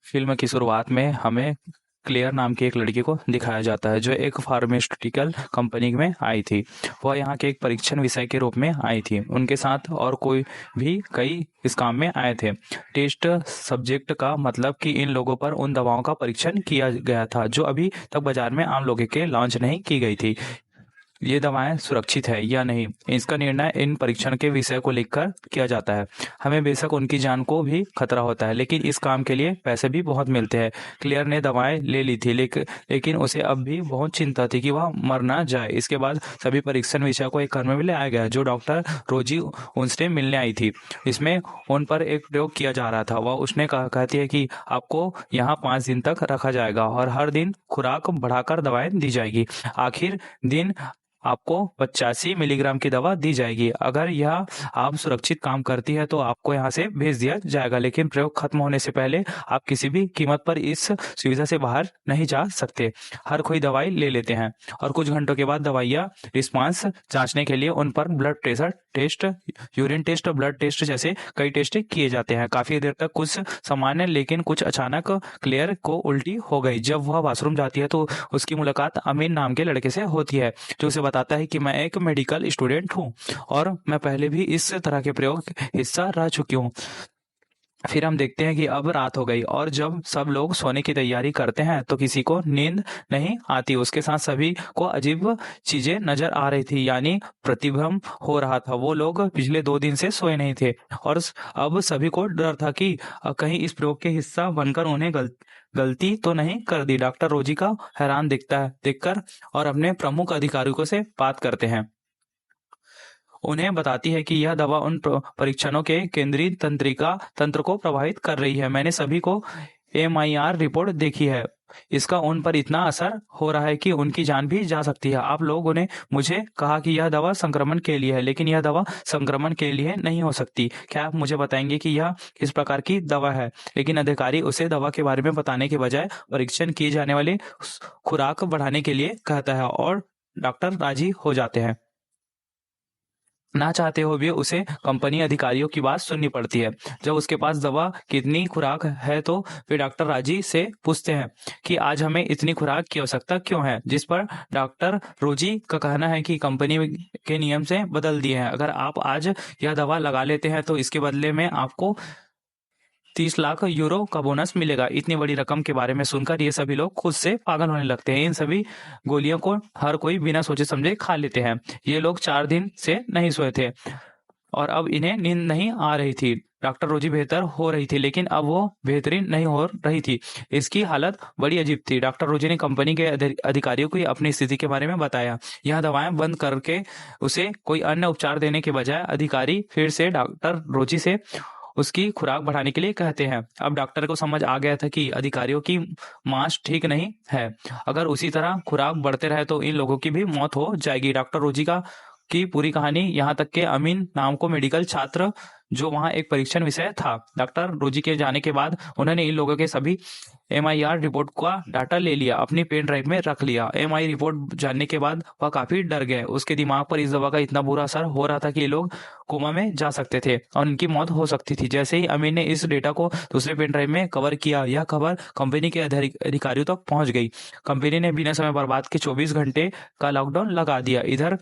Film की शुरुआत में हमें क्लेयर नाम की एक लड़की को दिखाया जाता है जो एक फार्मास्यूटिकल कंपनी में आई थी। वह यहाँ के एक परीक्षण विषय के रूप में आई थी। उनके साथ और कोई भी कई इस काम में आए थे। टेस्ट सब्जेक्ट का मतलब कि इन लोगों पर उन दवाओं का परीक्षण किया गया था जो अभी तक बाजार में आम लोगों के लॉन्च नहीं की गई थी। ये दवाएं सुरक्षित है या नहीं, इसका निर्णय इन परीक्षण के विषय को लिखकर किया जाता है। हमें बेशक उनकी जान को भी खतरा होता है, लेकिन इस काम के लिए पैसे भी बहुत मिलते हैं। क्लियर ने दवाएं ले ली थी, लेकिन उसे अब भी बहुत चिंता थी कि वह मर ना जाए। इसके बाद सभी परीक्षण विषय को एक घर में लाया गया जो डॉक्टर रोजी उनसे मिलने आई थी। इसमें उन पर एक प्रयोग किया जा रहा था। वह उसने कहती है कि आपको यहाँ 5 दिन तक रखा जाएगा और हर दिन खुराक बढ़ाकर दवाएं दी जाएगी। आखिर दिन आपको 85 मिलीग्राम की दवा दी जाएगी। अगर यह आप सुरक्षित काम करती है तो आपको यहाँ से भेज दिया जाएगा, लेकिन प्रयोग खत्म होने से पहले आप किसी भी कीमत पर इस सुविधा से बाहर नहीं जा सकते। हर कोई दवाई ले लेते हैं और कुछ घंटों के बाद दवाइयाँ रिस्पांस जांचने के लिए उन पर blood pressure test, urine test और ब्लड टेस्ट जैसे कई टेस्ट किए जाते हैं। काफी देर तक कुछ सामान्य, लेकिन कुछ अचानक क्लेयर को उल्टी हो गई। जब वह वॉशरूम जाती है तो उसकी मुलाकात अमीन नाम के लड़के से होती है जो उसे बताता है कि मैं एक मेडिकल स्टूडेंट हूँ और मैं पहले भी इस तरह के प्रयोग हिस्सा रह चुकी हूँ। फिर हम देखते हैं कि अब रात हो गई और जब सब लोग सोने की तैयारी करते हैं तो किसी को नींद नहीं आती। उसके साथ सभी को अजीब चीजें नजर आ रही थी, यानी प्रतिभ्रम हो रहा था। वो लोग पिछले 2 दिन से सोए नहीं थे और अब सभी को डर था कि कहीं इस प्रयोग के हिस्सा बनकर उन्हें गलती तो नहीं कर दी। डॉक्टर रोजी का हैरान देखकर और अपने प्रमुख अधिकारियों से बात करते हैं। उन्हें बताती है कि यह दवा उन परीक्षणों के केंद्रीय तंत्र को प्रभावित कर रही है। मैंने सभी को MIR रिपोर्ट देखी है। इसका उन पर इतना असर हो रहा है कि उनकी जान भी जा सकती है। आप लोगों ने मुझे कहा कि यह दवा संक्रमण के लिए है, लेकिन यह दवा संक्रमण के लिए नहीं हो सकती। क्या आप मुझे बताएंगे कि यह किस प्रकार की दवा है? लेकिन अधिकारी उसे दवा के बारे में बताने के बजाय परीक्षण किए जाने वाले खुराक बढ़ाने के लिए कहता है और डॉक्टर राजी हो जाते हैं। ना चाहते हुए भी उसे कंपनी अधिकारियों की बात सुननी पड़ती है। जब उसके पास दवा कितनी खुराक है तो वे डॉक्टर राजी से पूछते हैं कि आज हमें इतनी खुराक की आवश्यकता क्यों है, जिस पर डॉक्टर रोजी का कहना है कि कंपनी के नियम से बदल दिए हैं। अगर आप आज यह दवा लगा लेते हैं तो इसके बदले में आपको 30 लाख यूरो का बोनस मिलेगा। इतनी बड़ी रकम के बारे में सुनकर ये सभी लोग खुद से पागल होने लगते हैं। इन सभी गोलियों को हर कोई बिना सोचे समझे खा लेते हैं। ये लोग 4 दिन से नहीं सोए थे और अब इन्हें नींद नहीं आ रही थी। डॉक्टर रोजी बेहतर हो रही थी, लेकिन अब वो बेहतरीन नहीं हो रही थी। इसकी हालत बड़ी अजीब थी। डॉक्टर रोजी ने कंपनी के अधिकारियों को अपनी स्थिति के बारे में बताया। यह दवाएं बंद करके उसे कोई अन्य उपचार देने के बजाय अधिकारी फिर से डॉक्टर रोजी से उसकी खुराक बढ़ाने के लिए कहते हैं। अब डॉक्टर को समझ आ गया था कि अधिकारियों की मांस ठीक नहीं है। अगर उसी तरह खुराक बढ़ते रहे तो इन लोगों की भी मौत हो जाएगी। डॉक्टर रोजी की पूरी कहानी यहाँ तक के अमीन नाम को मेडिकल छात्र जो वहाँ एक परीक्षण विषय था। डॉक्टर रोजी के जाने के बाद उन्होंने इन लोगों के सभी MIR रिपोर्ट का डाटा ले लिया, अपनी पेन ड्राइव में रख लिया। MIR रिपोर्ट जानने के बाद वह काफी डर गए। उसके दिमाग पर इस दवा का इतना बुरा असर हो रहा था कि ये लोग कोमा में जा सकते थे और उनकी मौत हो सकती थी। जैसे ही अमीन ने इस डेटा को दूसरे पेन ड्राइव में कवर किया, यह खबर कंपनी के अधिकारियों तक पहुंच गई। कंपनी ने बिना समय बर्बाद के 24 घंटे का लॉकडाउन लगा दिया। इधर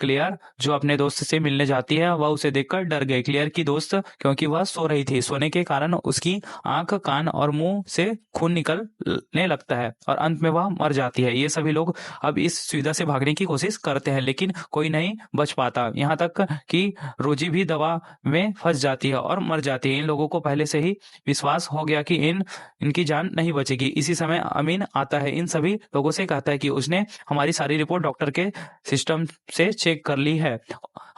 क्लेयर जो अपने दोस्त से मिलने जाती है, वह उसे देखकर डर गई। क्लेयर की दोस्त, क्योंकि वह सो रही थी, सोने के कारण उसकी आंख, कान और मुंह से खून निकलने लगता है और अंत में वह मर जाती है। ये सभी लोग अब इस सुविधा से भागने की कोशिश करते हैं, लेकिन कोई नहीं बच पाता। यहाँ तक कि रोजी भी दवा में फंस जाती है और मर जाती है। इन लोगों को पहले से ही विश्वास हो गया कि इनकी जान नहीं बचेगी। इसी समय अमीन आता है, इन सभी लोगों से कहता है कि उसने हमारी सारी रिपोर्ट डॉक्टर के सिस्टम से चेक कर ली है।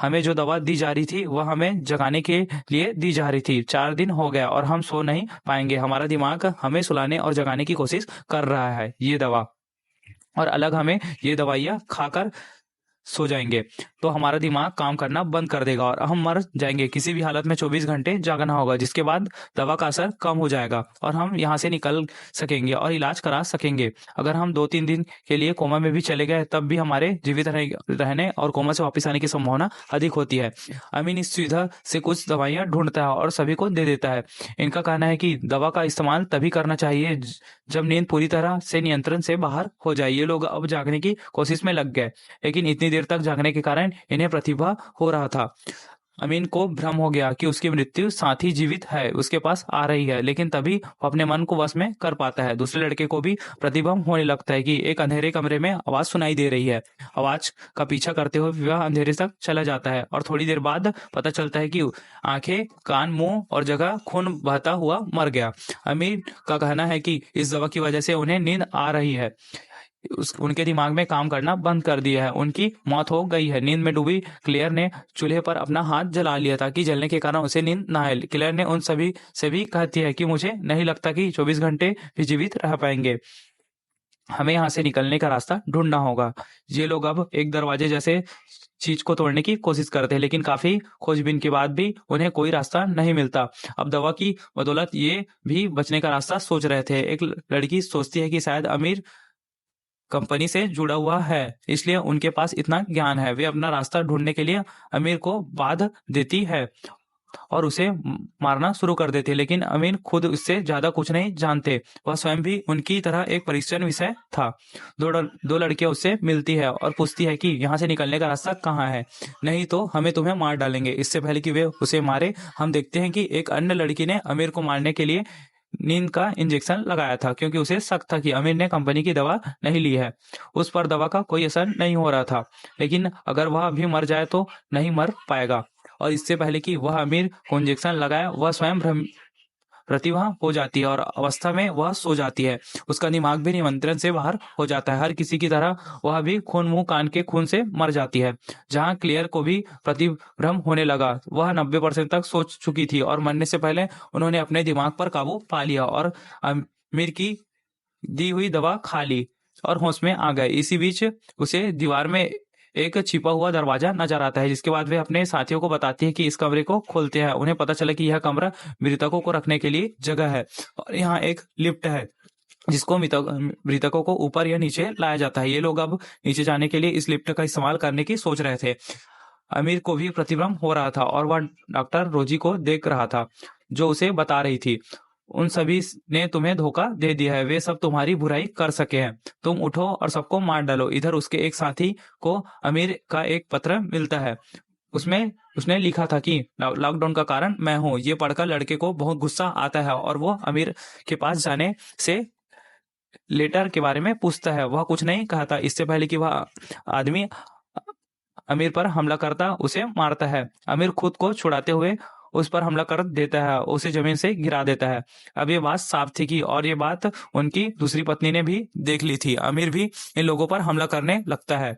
हमें जो दवा दी जा रही थी वह हमें जगाने के लिए दी जा रही थी। 4 दिन हो गया और हम सो नहीं पाएंगे। हमारा दिमाग हमें सुलाने और जगाने की कोशिश कर रहा है। ये दवा और अलग हमें ये दवाइयाँ खाकर सो जाएंगे तो हमारा दिमाग काम करना बंद कर देगा और हम मर जाएंगे। किसी भी हालत में 24 घंटे जागना होगा, जिसके बाद दवा का असर कम हो जाएगा और हम यहाँ से निकल सकेंगे और इलाज करा सकेंगे। अगर हम 2-3 दिन के लिए कोमा में भी चले गए तब भी हमारे जीवित रहने और कोमा से वापस आने की संभावना अधिक होती है। अमीन इस सुविधा से कुछ दवाइयाँ ढूंढता है और सभी को दे देता है। इनका कहना है कि दवा का इस्तेमाल तभी करना चाहिए जब नींद पूरी तरह से नियंत्रण से बाहर हो जाए। ये लोग अब जागने की कोशिश में लग गए, लेकिन इतनी देर तक जागने के कारण इन्हें प्रतिभा हो रहा था। अमीन को भ्रम हो गया कि उसकी मृत्यु साथ ही जीवित है, उसके पास आ रही है, लेकिन तभी वो अपने मन को वश में कर पाता है। दूसरे लड़के को भी प्रतिभ्रम होने लगता है कि एक अंधेरे कमरे में आवाज सुनाई दे रही है। आवाज का पीछा करते हुए वह अंधेरे तक चला जाता है और थोड़ी देर बाद पता चलता है कि आंखें, कान, मुंह और जगह खून बहता हुआ मर गया। अमीर का कहना है कि इस दवा की वजह से उन्हें नींद आ रही है, उनके दिमाग में काम करना बंद कर दिया है, उनकी मौत हो गई है। नींद में डूबी क्लेयर ने चूल्हे पर अपना हाथ जला लिया ताकि जलने के कारण उसे नींद ना आए। क्लेयर ने उन सभी से भी कहती है कि मुझे नहीं लगता कि 24 घंटे भी जीवित रह पाएंगे, हमें यहाँ से निकलने का रास्ता ढूंढना होगा। ये लोग अब एक दरवाजे जैसे चीज को तोड़ने की कोशिश करते हैं, लेकिन काफी खोजबीन के बाद भी उन्हें कोई रास्ता नहीं मिलता। अब दवा की बदौलत ये भी बचने का रास्ता सोच रहे थे। एक लड़की सोचती है कि शायद अमीर कंपनी से जुड़ा हुआ है, इसलिए उनके पास इतना ज्ञान है। वे अपना रास्ता ढूंढने के लिए अमीर को बाध देती है और उसे मारना शुरू कर देती है, लेकिन अमीर खुद उससे ज्यादा कुछ नहीं जानते। वह स्वयं भी उनकी तरह एक परीक्षण विषय था। दो लड़कियां उससे मिलती है और पूछती है कि यहाँ से निकलने का रास्ता कहाँ है, नहीं तो हमें तुम्हें मार डालेंगे। इससे पहले कि वे उसे मारे, हम देखते हैं कि एक अन्य लड़की ने अमीर को मारने के लिए नींद का इंजेक्शन लगाया था, क्योंकि उसे शक था कि अमीर ने कंपनी की दवा नहीं ली है। उस पर दवा का कोई असर नहीं हो रहा था, लेकिन अगर वह अभी मर जाए तो नहीं मर पाएगा। और इससे पहले कि वह अमीर को इंजेक्शन लगाए, वह स्वयं प्रतिभा हो जाती है और अवस्था में वह सो जाती है। उसका दिमाग भी नियंत्रण से बाहर हो जाता है। हर किसी की तरह वह भी खून, मुंह, कान के खून से मर जाती है। जहां क्लियर को भी प्रतिभ्रम होने लगा। वह 90% तक सोच चुकी थी और मरने से पहले उन्होंने अपने दिमाग पर काबू पा लिया और अमीर की दी हुई दवा खा ली और होश में आ गए। इसी बीच उसे दीवार में एक छिपा हुआ दरवाजा नजर आता है, जिसके बाद वे अपने साथियों को बताती है कि इस कमरे को खोलते हैं। उन्हें पता चला कि यह कमरा मृतकों को रखने के लिए जगह है और यहाँ एक लिफ्ट है जिसको मृतकों को ऊपर या नीचे लाया जाता है। ये लोग अब नीचे जाने के लिए इस लिफ्ट का इस्तेमाल करने की सोच रहे थे। अमीर को भी प्रतिभ्रम हो रहा था और वह डॉक्टर रोजी को देख रहा था जो उसे बता रही थी, उन सभी ने तुम्हें धोखा दे दिया है, वे सब तुम्हारी बुराई कर सके हैं, तुम उठो और सबको मार डालो। इधर उसके एक साथी को अमीर का एक पत्र मिलता है। उसमें उसने लिखा था कि लॉकडाउन का कारण मैं हूँ। ये पढ़कर लड़के को बहुत गुस्सा आता है और वो अमीर के पास जाने से लेटर के बारे में पूछता है। वह कुछ नहीं कहता। इससे पहले कि वह आदमी अमीर पर हमला करता उसे मारता है। अमीर खुद को छुड़ाते हुए उस पर हमला कर देता है, उसे जमीन से गिरा देता है। अब ये बात साफ थी कि और ये बात उनकी दूसरी पत्नी ने भी देख ली थी। अमीर भी इन लोगों पर हमला करने लगता है,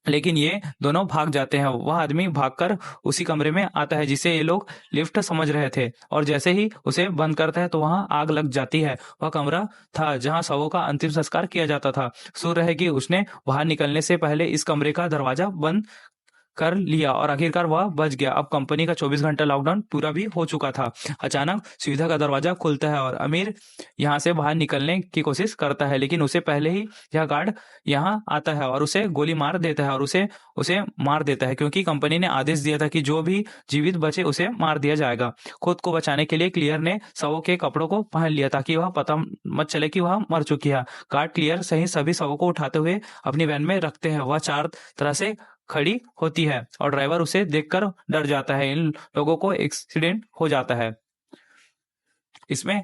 लेकिन ये दोनों भाग जाते हैं। वह आदमी भागकर उसी कमरे में आता है जिसे ये लोग लिफ्ट समझ रहे थे और जैसे ही उसे बंद करता है तो वहां आग लग जाती है। वह कमरा था जहां शवों का अंतिम संस्कार किया जाता था। शुक्र है कि उसने बाहर निकलने से पहले इस कमरे का दरवाजा बंद कर लिया और आखिरकार वह बच गया। अब कंपनी का 24 घंटा लॉकडाउन पूरा भी हो चुका था। अचानक सुविधा का दरवाजा खुलता है और अमीर यहाँ से बाहर निकलने की कोशिश करता है, लेकिन उसे पहले ही यह गार्ड यहाँ आता है और उसे गोली मार देता है और उसे उसे मार देता है, क्योंकि कंपनी ने आदेश दिया था कि जो भी जीवित बचे उसे मार दिया जाएगा। खुद को बचाने के लिए क्लियर ने शवों के कपड़ों को पहन लिया ताकि वह पता मत चले कि वह मर चुकी है। गार्ड क्लियर सही सभी शवों को उठाते हुए अपनी वैन में रखते हैं। वह चार तरह से खड़ी होती है और ड्राइवर उसे देखकर डर जाता है। इन लोगों को एक्सीडेंट हो जाता है। इसमें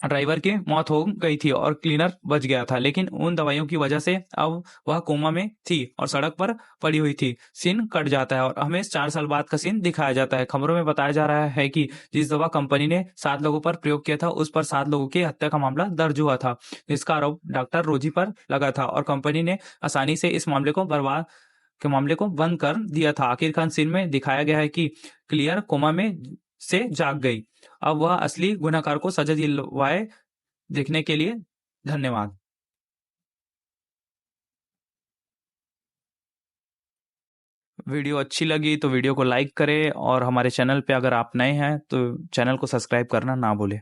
ड्राइवर की मौत हो गई थी और क्लीनर बच गया था, लेकिन उन दवाइयों की वजह से अब वह कोमा में थी और सड़क पर पड़ी हुई थी। सीन कट जाता है और हमें 4 साल बाद का सीन दिखाया जाता है। खबरों में बताया जा रहा है कि जिस दवा कंपनी ने 7 लोगों पर प्रयोग किया था उस पर 7 लोगों की हत्या का मामला दर्ज हुआ था, जिसका आरोप डॉक्टर रोजी पर लगा था और कंपनी ने आसानी से इस मामले को बंद कर दिया था। आखिरकार सीन में दिखाया गया है कि क्लियर कोमा में से जाग गई। अब वह असली गुनहगार को सजा दिलवाए। देखने के लिए धन्यवाद। वीडियो अच्छी लगी तो वीडियो को लाइक करें और हमारे चैनल पे अगर आप नए हैं तो चैनल को सब्सक्राइब करना ना भूलें।